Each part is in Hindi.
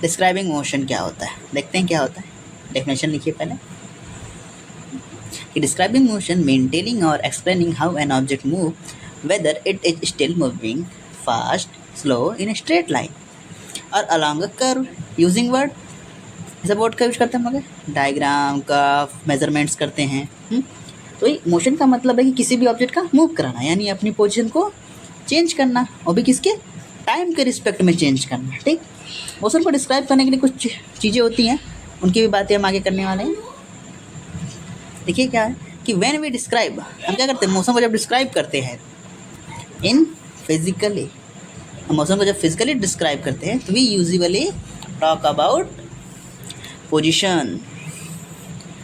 डिस्क्राइबिंग मोशन क्या होता है, देखते हैं क्या होता है। डेफिनेशन लिखिए पहले कि डिस्क्राइबिंग मोशन मेंटेनिंग और explaining how an object move whether it is still moving fast slow in straight line और along a curve using word. ऐसा वर्ड का यूज करते हैं हम लोग, डायग्राम का मेजरमेंट्स करते हैं। तो ये मोशन का मतलब है कि किसी भी ऑब्जेक्ट का मूव कराना, यानी अपनी पोजीशन को चेंज करना, और भी किसके, टाइम के रिस्पेक्ट में चेंज करना। ठीक, मोशन को डिस्क्राइब करने के लिए कुछ चीज़ें होती हैं, उनकी भी बातें हम आगे करने वाले हैं। देखिए क्या है कि व्हेन वी डिस्क्राइब, हम क्या करते हैं, मोशन को जब डिस्क्राइब करते हैं इन फिजिकली, हम मोशन को जब फिजिकली डिस्क्राइब करते हैं तो we usually talk about position.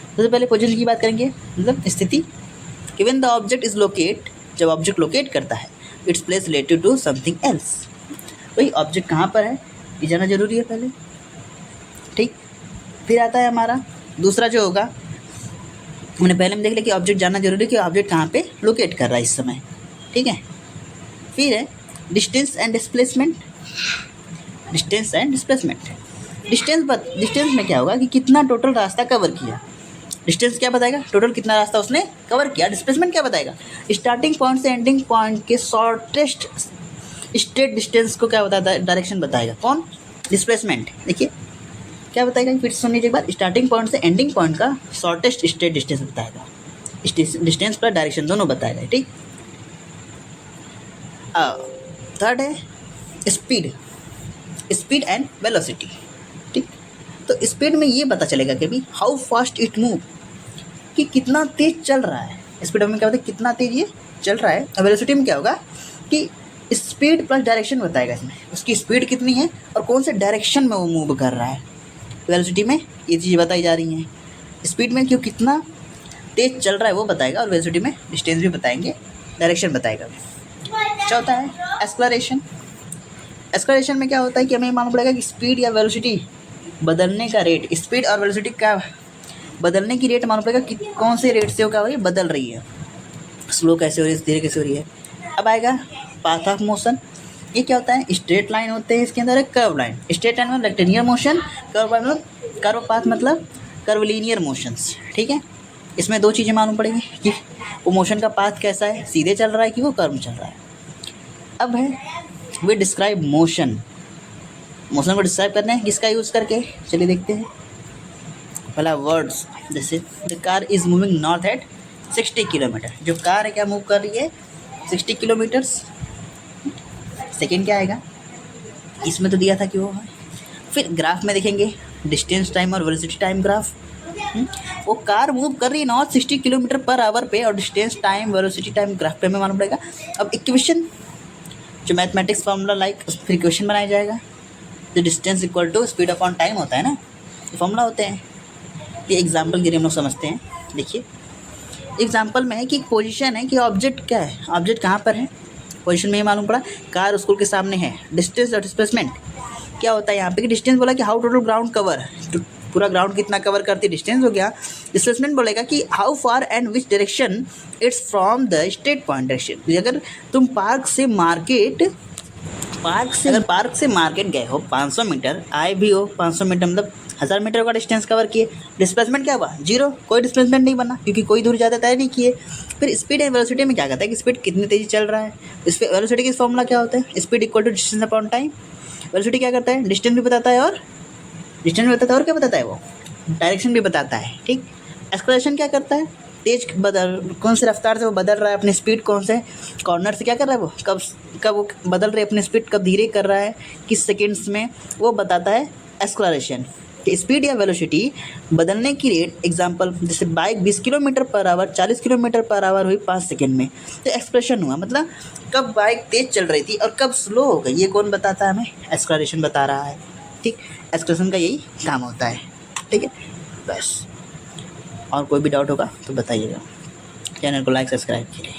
सबसे पहले पोजीशन की बात करेंगे, मतलब स्थिति। कि when the object is locate, जब ऑब्जेक्ट लोकेट करता है, it's place related to something else. वही ऑब्जेक्ट कहाँ पर है ये जानना जरूरी है पहले। ठीक, फिर आता है हमारा दूसरा जो होगा, हमने पहले में देख लिया कि ऑब्जेक्ट जानना जरूरी है कि ऑब्जेक्ट कहाँ पे लोकेट कर रहा है इस समय। ठीक है, फिर है distance and displacement. Distance and displacement, distance में क्या होगा कि कितना टोटल रास्ता कवर किया। डिस्टेंस क्या बताएगा, टोटल कितना रास्ता उसने कवर किया। डिस्प्लेसमेंट क्या बताएगा, स्टार्टिंग पॉइंट से एंडिंग पॉइंट के शॉर्टेस्ट स्ट्रेट डिस्टेंस को क्या बताता है, डायरेक्शन बताएगा। कौन, डिस्प्लेसमेंट। देखिए क्या बताएगा, फिर सुन लीजिए एक बार, स्टार्टिंग पॉइंट से एंडिंग पॉइंट का शॉर्टेस्ट स्ट्रेट डिस्टेंस बताएगा, डिस्टेंस प्लस डायरेक्शन दोनों बताएगा। ठीक, थर्ड है स्पीड, स्पीड एंड वेलोसिटी। ठीक, तो स्पीड में ये पता चलेगा कि भाई हाउ फास्ट इट मूव, कि कितना तेज चल रहा है। स्पीड में क्या होता है, कितना तेज ये चल रहा है। और वेलोसिटी में क्या होगा कि स्पीड प्लस डायरेक्शन बताएगा, इसमें उसकी स्पीड कितनी है और कौन से डायरेक्शन में वो मूव कर रहा है। वेलोसिटी में ये चीज़ बताई जा रही हैं, स्पीड में क्यों कितना तेज चल रहा है वो बताएगा, और वेलोसिटी में डिस्टेंस भी बताएंगे, डायरेक्शन बताएगा। चौथा है एक्सलरेशन। एक्सलरेशन में क्या होता है कि हमें मालूम पड़ेगा कि स्पीड या वेलोसिटी बदलने का रेट, स्पीड और वेलोसिटी का बदलने की रेट मालूम पड़ेगा कि कौन से रेट से वो क्या हो रही है, बदल रही है। स्लो कैसे हो रही है, धीरे कैसे हो रही है। अब आएगा पाथ ऑफ मोशन। ये क्या होता है, स्ट्रेट लाइन होते हैं इसके अंदर, एक कर्व लाइन। स्ट्रेट लाइन मतलब रेक्टेंगुलर मोशन, कर्व पाथ मतलब कर्वलीनियर मोशंस। ठीक है, इसमें दो चीज़ें मालूम पड़ेंगी कि वो मोशन का पाथ कैसा है, सीधे चल रहा है कि वो कर्व चल रहा है। अब है वे डिस्क्राइब मोशन। मोशन को डिस्क्राइब करना है किसका यूज़ करके, चलिए देखते हैं। पहला वर्ड्स, जैसे the car is moving north at 60 kilometre. जो कार है क्या मूव कर रही है 60 किलोमीटर्स। सेकेंड क्या आएगा, इसमें तो दिया था कि वो है। फिर ग्राफ में देखेंगे डिस्टेंस टाइम और वेलोसिटी टाइम ग्राफ। वो कार मूव कर रही है नॉर्थ 60 किलोमीटर पर आवर पे, और distance time velocity time graph पे हमें मालूम पड़ेगा। अब इक्वेशन जो मैथमेटिक्स फार्मूला लाइक, फिर इक्वेशन बनाया जाएगा। जो distance equal to speed upon time होता है ना, ये फॉर्मूला होते हैं। ये एग्जाम्पल के लिए हम लोग समझते हैं। देखिए एग्जाम्पल में है कि पोजीशन है कि ऑब्जेक्ट क्या है, ऑब्जेक्ट कहाँ पर है। पोजीशन में ये मालूम पड़ा कार स्कूल के सामने है। डिस्टेंस और डिस्प्लेसमेंट क्या होता है यहाँ पे कि डिस्टेंस बोला कि हाउ टोटल ग्राउंड कवर, तो पूरा ग्राउंड कितना कवर करती है, डिस्टेंस हो गया। डिस्प्लेसमेंट बोलेगा कि how far and which direction it's from the straight point direction. अगर तुम पार्क से मार्केट गए हो 500 मीटर, आए भी हो 500 मीटर मतलब 1000 मीटर का डिस्टेंस कवर किए। डिस्प्लेसमेंट क्या हुआ, जीरो, कोई डिस्प्लेसमेंट नहीं बना क्योंकि कोई दूर ज़्यादा तय नहीं किए। फिर स्पीड एंड वेलोसिटी में क्या कहता है कि स्पीड कितनी तेज़ी चल रहा है। इस पर वेलोसिटी का फॉर्मूला क्या होता है, speed equal to distance upon time. Velocity क्या करता है, डिस्टेंस भी बताता है और क्या बताता है, वो डायरेक्शन भी बताता है। ठीक, एक्सेलरेशन क्या करता है, तेज कौन से रफ्तार से वो बदल रहा है अपनी स्पीड, कौन से कॉर्नर से क्या कर रहा है वो, कब वो बदल रहे अपनी स्पीड, कब धीरे कर रहा है, किस सेकेंड्स में, वो बताता है एक्सेलरेशन। स्पीड या वेलोसिटी बदलने की रेट, एग्जांपल जैसे bike 20 kilometre per hour 40 kilometre per hour हुई 5 सेकेंड में, तो एक्सप्रेशन हुआ मतलब कब बाइक तेज चल रही थी और कब स्लो हो गई, ये कौन बताता है हमें, एक्सेलरेशन बता रहा है। ठीक, एक्सेलरेशन का यही काम होता है। ठीक है, बस और कोई भी डाउट होगा तो बताइएगा। चैनल को लाइक सब्सक्राइब कीजिए।